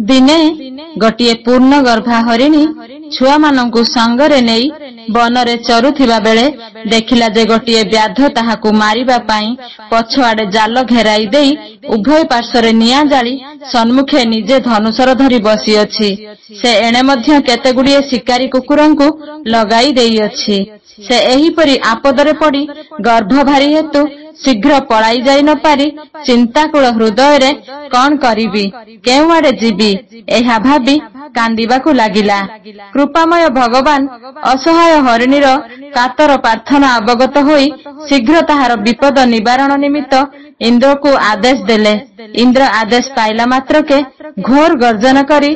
दिने गोटे पूर्ण गर्भा हरिणी छुआ मानंकु संगरे नेई बनरे चरुथिबा बेले देखिला जे गोटे व्याध ताहाकु मारिबा पाई पछुआडे जाल घेराई देई उभय पार्श्वरे निया जाली सन्मुखे निजे धनुषर धरी बसी अछि। से एणे मध्य केतेगुड़िए शिकारी कुकुरंकु लगाई देई अछि। से एहीपरि आपदरे पड़ी गर्भभारी हेतु शीघ्र पलाई जाई न पारी चिंताकुल हृदय रे कौन करिबी केउ आड़े जीवी एहा भाबी कांदिबाकु लागिला। कृपामय भगवान असहाय हरिणीर कातर प्रार्थना अवगत होई शीघ्र ताहार विपद निवारण निमित्त इंद्र को आदेश देले। इंद्र आदेश पाइला मात्रके घोर गर्जन करी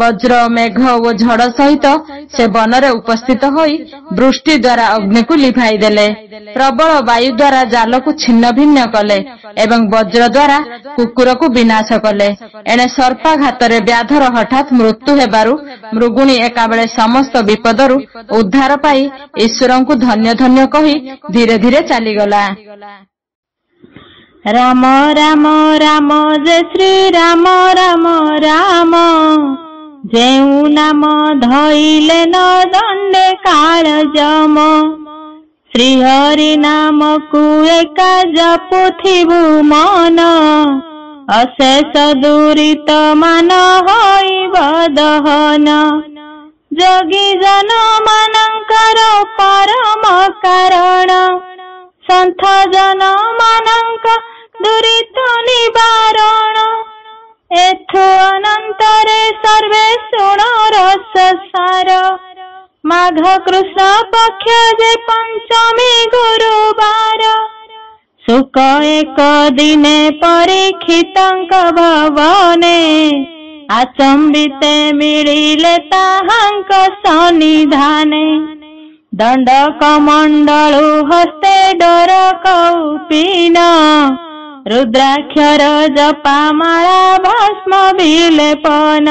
वज्र मेघ ओ झड़ सहित से बनरे उपस्थित होई वृष्टि द्वारा अग्नि को लिभाई देले। प्रबल वायु द्वारा जाल को छिन्न भिन्न कले एवं वज्र द्वारा कुकुर को विनाश कले। एणे सर्पाघातरे व्याधर हठात मृत्यु हेबारु मृगुणी एकाबेले समस्त विपदरु उद्धार पाई ईश्वरं को धन्य धन्य कही धीरे धीरे चलीगला। राम राम राम जय श्री राम राम राम जेउ नाम धइले न दंडे काल जम श्रीहरि नाम को एका जपुथिबु मन अशेष दूरित मान होइब दहन जोगी जन मानंकर परम कारण संथ जन मानंक दुरित निवारण एथु अनंतरे सर्वे शुण रस सार माघ कृष्ण पक्ष जे पंचमी गुरुवार सुख एक दिने परीक्षितंक भवने आचंबिते मिलिले ताहांक सन्निधाने दंडक मंडलु हस्ते डोर कौपिन रुद्राक्षर जपामाला भस्म विलेपन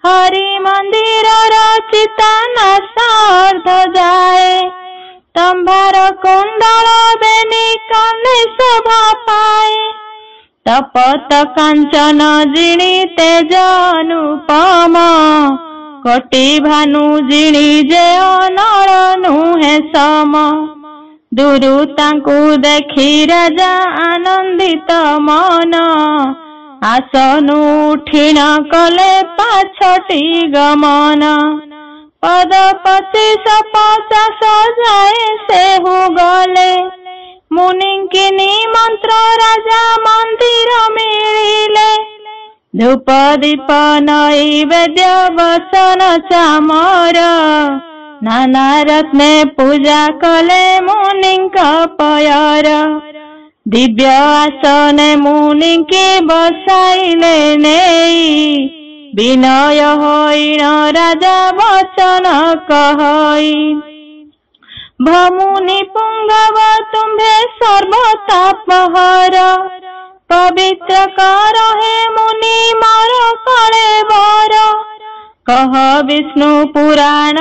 हरि मंदिर रचिता नासार्ध जाए तंभार कुंडल बेनी कने शोभा पाए तपत कांचन जिणी तेज अनुपम कोटि भानु जिणी जे अनल नुहे सम दुरु तांकु देखी राजा आनंदित मन आसनु उठिन कले पाछटी गमन पद 25-50 जाए सेहु गले मुनिंकिनी मंत्र राजा मंदिर मिलिले धूप दीप नैवेद्य बसन चामर नाना रत्ने पूजा कले मुनिंक पयर दिव्य आसने मुनिंकी बसाइले नेई विनय होइन राजा वचन कहई भमुनि पुंगव तुम्भे सर्वतापहर पवित्र कर हे मुनि मोर कलेवर कह विष्णु पुराण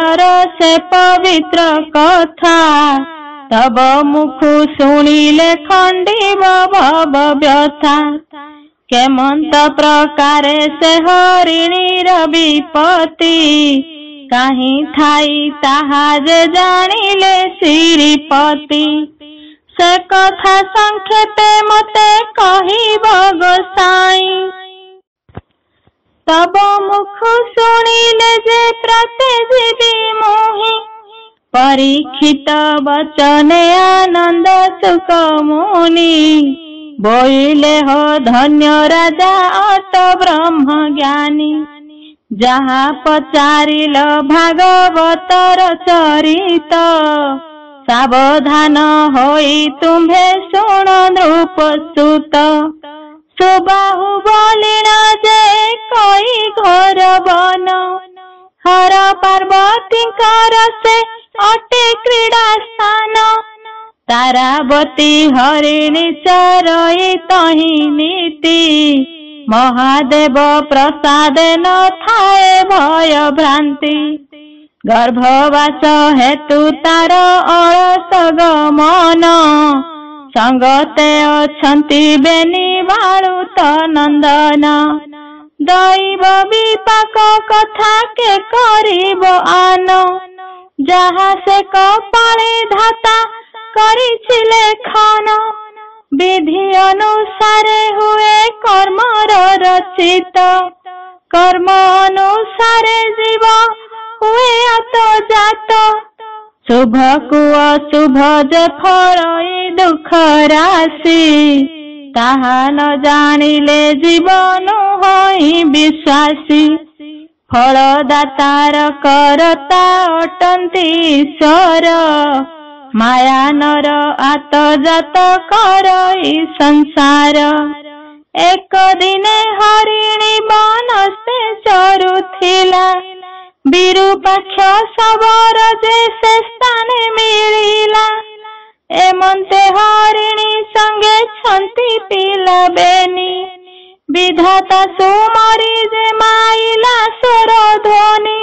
से पवित्र कथा तब मुख शुणिले खंडिब भव व्यथा केमंत प्रकारे से हरिणीर विपत्ति काहि थाई ताहा जे जानिले श्रीपति से कथा संक्षेपे मते कहिब गोसाई तब मुख शुणिले जे प्रतिजीवी मोहि परीक्षित वचने आनंद सुख मुनि बोइले हो धन्य राजा अत ब्रह्म ज्ञानी जहा पचारिल भागवतर चरित सावधान होई तुम्भे शुण नृप सुत सुबाहु बलिण जे कई घोर बन हर पार्वतीकर से अटे क्रीड़ा स्थान तारावती हरिणी चरई तही नीति महादेव प्रसाद न थाए भय भ्रांति गर्भवास हेतु तार अलस गमन संगते अछंती बेनी बाळुत नंदन दैव विपाक कथा के करिब आन जहा से कपाले धाता करिछि लेखन विधि अनुसारे हुए कर्मर रचित कर्म अनुसारे जीव हुए तो जात शुभ को अशुभ जे फल दुख राशि ताहा न जानिले जीवन होई विश्वासी फलदातार करता अटंती ईश्वर माया नर आतजात करई संसार एक दिने हरिणी बनस्ते चरुथिला विरूपाक्ष शबर जे से स्थाने मिलिला एमंते हरिणी संगे छंती पिला बेनी विधाता सुमरी जे माइला स्वर ध्वनि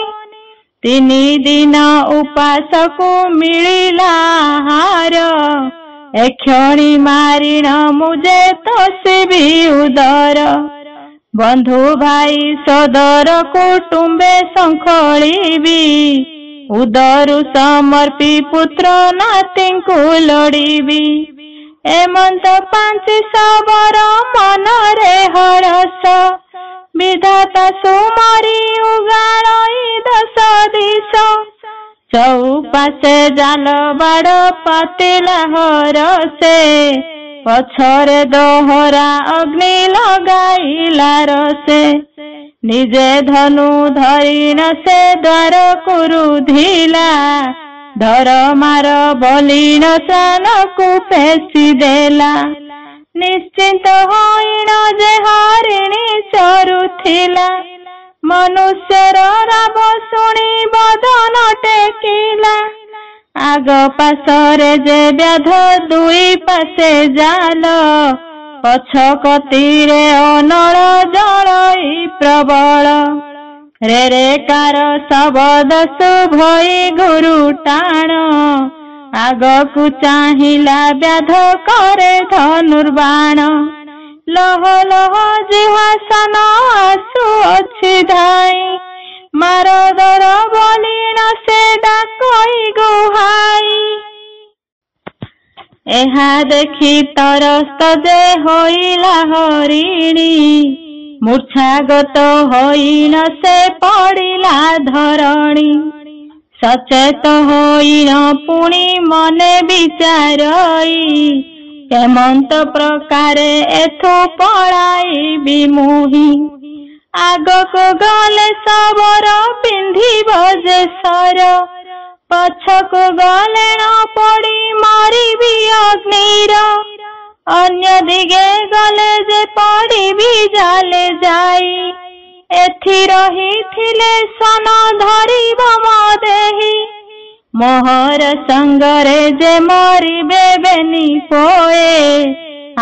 3 दिन उपासकु मिलिला हार एक्षणी मारिण मुझे तोषिबी उदर बंधु भाई सदर कुटुंबे संखलिबी उदरु समर्पी पुत्र नातींकु लड़ीबी एमंत 500 मन रे हरस विधाता सुमरी उगाड़ई 10 दिश चौपाशे जाल बाड़ पातिला हरसे पछरे दोहरा अग्नि लगाइला रसे निजे धनु धरी न से द्वार कुरुधिला धर्मार बलिन सान को पेशी देला निश्चिंत होइण जे हरिणी चरुथिला मनुष्यर राभ शुणी बदन टेकिला आग पाशरे जे व्याध 2 पाशे जाल पछ कतीरे अनल जलई प्रबल रे रे कार शब्द शुभई गुरु टाण आग को चाहिला व्याध करे धनुर्बाण लह लह जिहासन आसु अछि धाई मारदर बलिन से डाकई गुहाई एहा देखी तरस्त जे होइला हरिणी मूर्छागत होइन से पड़िला धरणी सचेत होइन पुणी मने विचारई केमंत प्रकारे एथु पड़ाई विमुही आगक गले शबर पिंधिब जे सर पछक गले न पड़ी मारिबी अग्निर अन्य दिगे गले जे पड़िबी जाले जाई एथि रहिथिले सन धरिब मदेही मोहर संगरे जे मरिबे बेनी पोए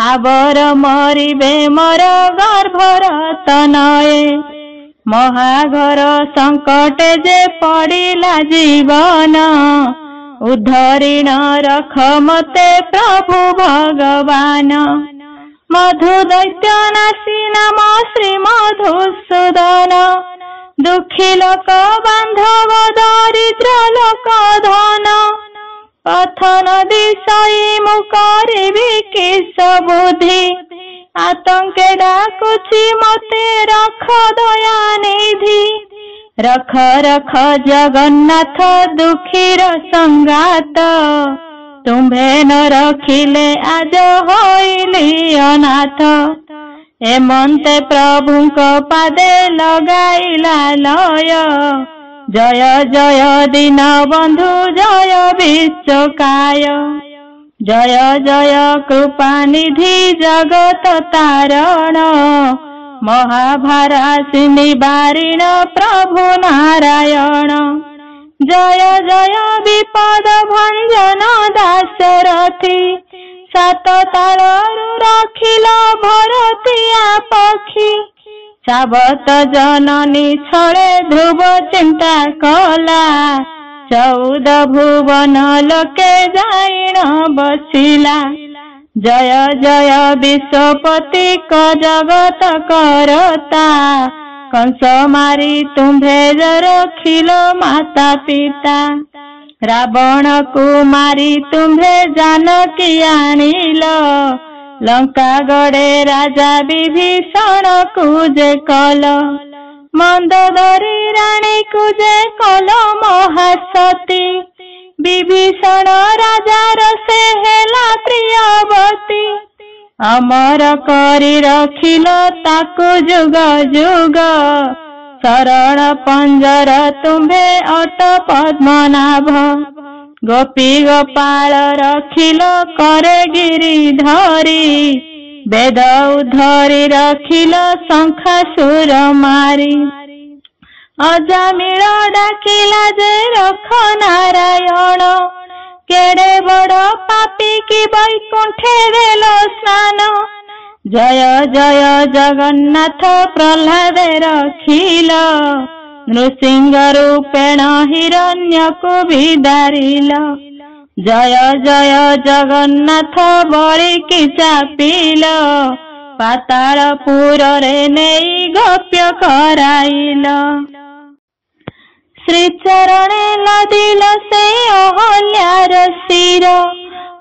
आबर मरिबे मोर गर्भर तनये महाघर संकटे जे पड़िला जीवन उद्धरिण रख मते प्रभु भगवान मधु दैत्य नासी नाम श्री मधुसूदन दुखी लोक बांधव दरिद्र लोक धन पथन दिशई मु करिबी किस बुद्धि आतंके डाकुछि मते रख दया निधि रख रख जगन्नाथ दुखीर संगात तुम्भे न रखिले आज होइली अनाथ एमंते प्रभुंक पादे लगाइला लय जय जय दीन बंधु जय विश्वकाय जय जय कृपानिधि जगत तारण महाभारासि निवारिण प्रभु नारायण जय जय विपद भंजन दाशरथी सात तालरु रखिल भरतिया पक्षी साबत जननी छड़े ध्रुव चिंता कला 14 भुवन लोके जाइण बसिला जय जय विश्वपति क जगत करता कंस मारी तुम्भे रखिल माता पिता रावण को मारी तुम्भे जानकी आनिल लंका गड़े राजा विभीषण को जे कल मंदोदरी रानी को जे कल महासती विभीषण राजार से हेला प्रियवती अमर करी रखिल ताकु जुग जुग शरण पंजर तुम्भे अट पद्मनाभ गोपी गोपाल रखिल करे गिरिधरी वेद उधरी रखिल शंखासुर मारी अजामिल डाकिला जे रख नारायण केड़े बड़ पापी की वैकुंठे देल स्नान जय जय जगन्नाथ प्रह्लाद रखिल नृसिंह रूपेण हिरण्य को विदारिल जय जय जगन्नाथ बलि की चापिल पातालपुर रे नेई गोप्य कराइल श्रीचरणे लदिल से अहल्यार शिर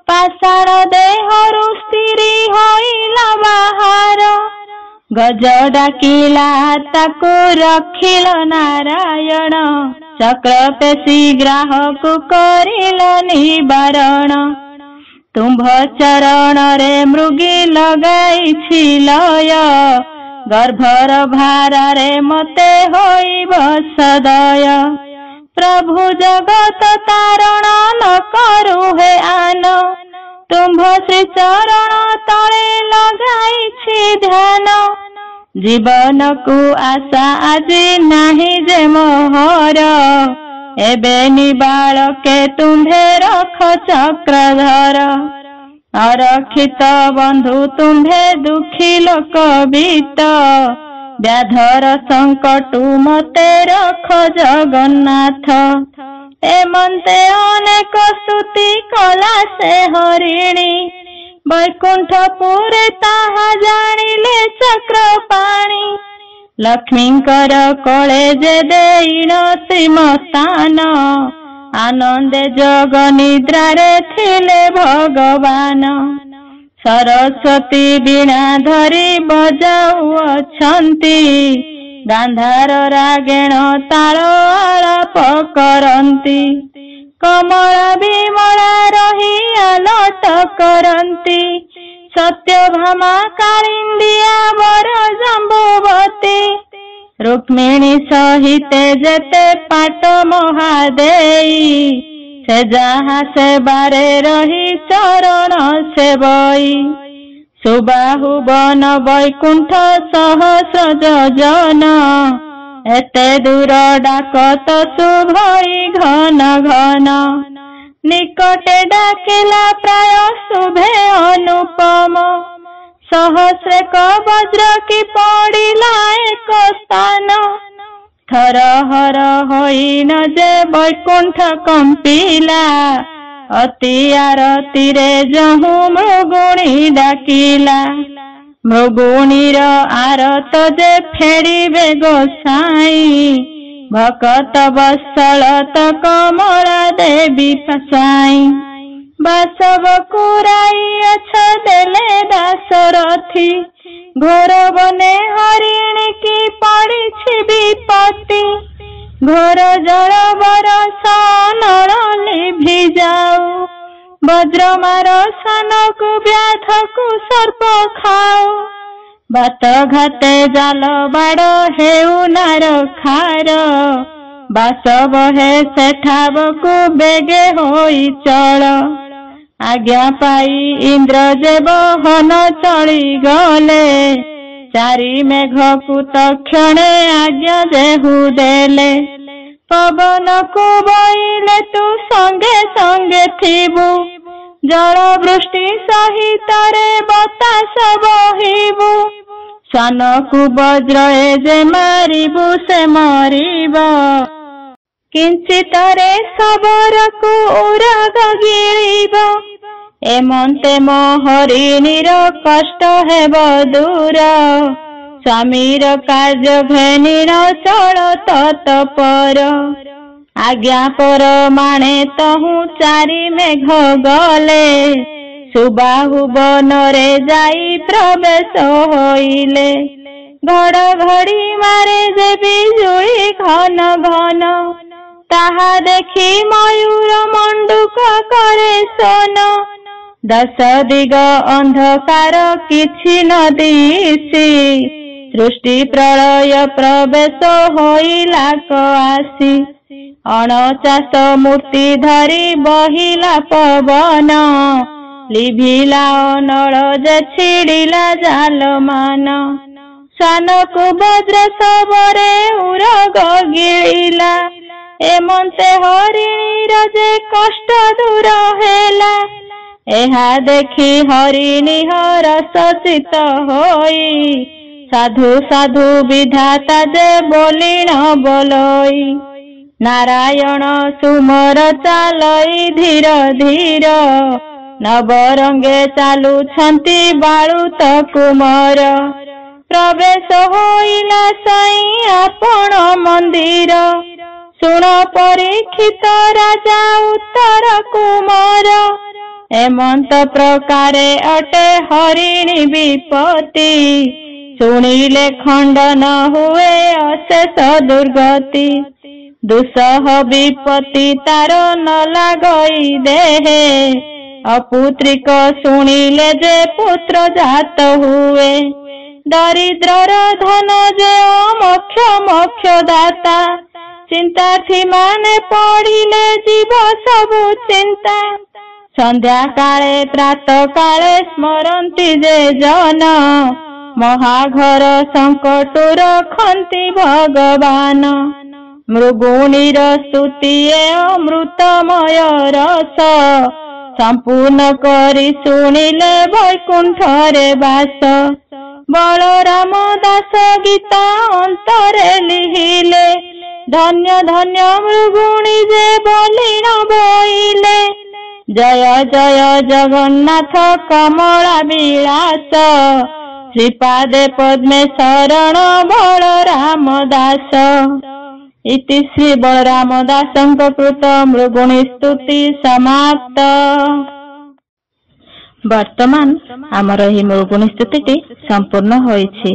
पाषाण देहरु स्त्री होइला बाहार गज डाकिला ताकु रखिल नारायण चक्र पेशी ग्राहक करिल निवारण तुम्भ चरण रे मृगी लगाई लय गर्भर भार रे मते होइब सदय प्रभु जगत तारण न करू हे आन तुम्भ श्री चरण तले लगाई ध्यान जीवन को आशा आजी नाही जे मोहर एबे निबाल के तुम्भे रख चक्रधर अरक्षित बंधु तुम्भे दुखी लोक बीत व्याधर संकटु मते रख जगन्नाथ एमंते अनेक स्तुति कला से हरिणी वैकुंठपुरे ताहा जानिले चक्रपाणी लक्ष्मींकर कळे जे देईन श्रीमस्तान आनंदे जग निद्रा रे थिले भगवान सरस्वती वीणा धरी बजाउअछंती गांधार रागेण ताल आलाप करंती कमला विमला रही आलट करंती सत्यभामा कालिंदिया वर जम्बुवती रुक्मिणी सहिते जेते पाट महादेई से जहाँ से बारे रही चरण सेवई सुबाहु वन वैकुंठ सहस्र योजन एते दूर डाकत शुभई घन घन निकटे डाकिला प्राय शुभे अनुपम सहस्रेक वज्र की पड़िला एक स्थान थर हर होइन जे वैकुंठ कंपिला अति आरती रे जहु मृगुणी डाकिला मृगुणीर आरत जे फेड़िबे गोसाई भकत बत्सल त कमला देवी फसाई बासव कुराई अछ देले दासरथी घोर बने हरिणी की पड़ी विपत्ति घोर जल बरस नल लिभि जाऊ वज्र मार सन को व्याध को सर्प खाऊ बात घाते जाल बाड़ हेउ नार खार बासव हे सेठाब को बेगे होई चल आज्ञा पाई इंद्र जे बहन चली गले चारि मेघ को तक्षणे आज्ञा जेहु देले पवन को बइले तू संगे संगे थिबु जल वृष्टि सहित रे बतास बहिबु सन को वज्र जे मारिबु से मरिब किंचित रे सबर को उराग गिरिब एमंते मोहरिणीर कष्ट हेब दूर ସ୍ୱାମୀର କାର୍ଯ୍ୟ ଘେନିଣ ଚଳ ତତ୍ପର। ଆଜ୍ଞା ପର ମାଣେ ତହୁଁ ଚାରି ମେଘ ଗଲେ, ସୁବାହୁ ବନରେ ଯାଇ ପ୍ରବେଶ ହୋଇଲେ। ଘଡ଼ଘଡ଼ି ମାରେ ଯେ ବିଜୁଳି ଘନ ଘନ, ତାହା ଦେଖି ମୟୂର ମଣ୍ଡୁକ କରେ ଶୋନ। ଦଶ ଦିଗ ଅନ୍ଧକାର କିଛି ନ ଦିଶି, ସୃଷ୍ଟି ପ୍ରଳୟ ପ୍ରବେଶ ହୋଇଲା କଆସି। 49 ମୂର୍ତ୍ତି ଧରି ବହିଲା ପବନ, ଲିଭିଲା ଅନଳ ଯେ ଛିଡ଼ିଲା ଜାଲମାନ। ଶ୍ୱାନକୁ ବଜ୍ର ଶବରେ ଉରଗ ଗିଳିଲା, ଏମନ୍ତେ ହରିଣୀର ଯେ କଷ୍ଟ ଦୂର ହେଲା। ଏହା ଦେଖି ହରିଣୀ ହରଷିତ ହୋଇ, ସାଧୁ ସାଧୁ ବିଧାତା ଯେ ବୋଲିଣ ବୋଲଇ। ନାରାୟଣ ସୁମର ଚାଲଇ ଧୀର ଧୀର, ନବରଙ୍ଗେ ଚାଲୁଛନ୍ତି ବାଳୁତ କୁମର। ପ୍ରବେଶ ହୋଇଲା ସାଇଁ ଆପଣ ମନ୍ଦିର, ଶୁଣ ପରୀକ୍ଷିତ ରାଜା ଉତ୍ତର କୁମର। ଏମନ୍ତ ପ୍ରକାରେ ଅଟେ ହରିଣୀ ବିପତ୍ତି, ଶୁଣିଲେ ଖଣ୍ଡନ ହୁଏ ଅଶେଷ ଦୁର୍ଗତି। ଦୁଃସହ ବିପତ୍ତି ତାର ନ ଲାଗଇ ଦେହେ, ଅପୁତ୍ରିକ ଶୁଣିଲେ ଯେ ପୁତ୍ର ଜାତ ହୁଏ। ଦରିଦ୍ରର ଧନ ଯେ ଅମୋକ୍ଷ ମୋକ୍ଷ ଦାତା, ଚିନ୍ତାର୍ଥୀ ମାନେ ପଢିଲେ ଯିବ ସବୁ ଚିନ୍ତା। ସନ୍ଧ୍ୟା କାଳେ ପ୍ରାତ କାଳେ ସ୍ମରନ୍ତି ଯେ ଜନ, ମହାଘର ସଙ୍କଟୁ ରଖନ୍ତି ଭଗବାନ। ମୃଗୁଣୀର ସ୍ତୁତି ଏ ଅମୃତମୟ ରସ, ସମ୍ପୂର୍ଣ୍ଣ କରି ଶୁଣିଲେ ବୈକୁଣ୍ଠରେ ବାସ। ବଳରାମ ଦାସ ଗୀତା ଅନ୍ତରେ ଲିହିଲେ, ଧନ୍ୟ ଧନ୍ୟ ମୃଗୁଣୀ ଯେ ବୋଲିଣ ବୋଇଲେ। ଜୟ ଜୟ ଜଗନ୍ନାଥ କମଳା ବିଳାସ, ଶ୍ରୀପାଦେ ପଦ୍ମେ ଶରଣ ବଳରାମ ଦାସ। ଇତି ଶ୍ରୀ ବଳରାମ ଦାସଙ୍କ କୃତ ମୃଗୁଣୀ ସ୍ତୁତି ସମାପ୍ତ। ବର୍ତ୍ତମାନ ଆମର ଏହି ମୃଗୁଣୀ ସ୍ତୁତିଟି ସମ୍ପୂର୍ଣ୍ଣ ହୋଇଛି।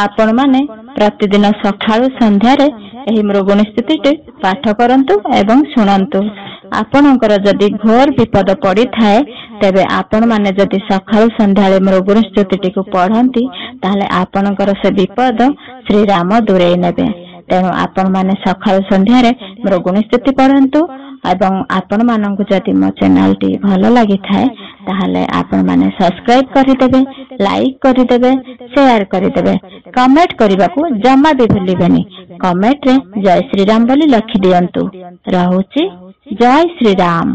ଆପଣମାନେ ପ୍ରତିଦିନ ସକାଳୁ ସନ୍ଧ୍ୟାରେ ଏହି ମୃଗୁଣୀ ସ୍ତୁତିଟି ପାଠ କରନ୍ତୁ ଏବଂ ଶୁଣନ୍ତୁ। ଆପଣଙ୍କର ଯଦି ଘୋର ବିପଦ ପଡ଼ିଥାଏ, ତେବେ ଆପଣମାନେ ଯଦି ସକାଳୁ ସନ୍ଧ୍ୟାରେ ମୃଗୁଣୀ ସ୍ତୁତିଟିକୁ ପଢ଼ନ୍ତି, ତାହେଲେ ଆପଣଙ୍କର ସେ ବିପଦ ଶ୍ରୀରାମ ଦୂରେଇ ନେବେ। ତେଣୁ ଆପଣମାନେ ସକାଳୁ ସନ୍ଧ୍ୟାରେ ମୃଗୁଣୀ ସ୍ତୁତି ପଢ଼ନ୍ତୁ। ଏବଂ ଆପଣମାନଙ୍କୁ ଯଦି ମୋ ଚ୍ୟାନେଲଟି ଭଲ ଲାଗିଥାଏ, ତାହେଲେ ଆପଣମାନେ ସବସ୍କ୍ରାଇବ କରିଦେବେ, ଲାଇକ୍ କରିଦେବେ, ସେୟାର କରିଦେବେ। କମେଣ୍ଟ କରିବାକୁ ଜମା ବି ଭୁଲିବେନି। କମେଣ୍ଟରେ ଜୟ ଶ୍ରୀରାମ ବୋଲି ଲେଖିଦିଅନ୍ତୁ। ରହୁଛି, ଜୟ ଶ୍ରୀରାମ।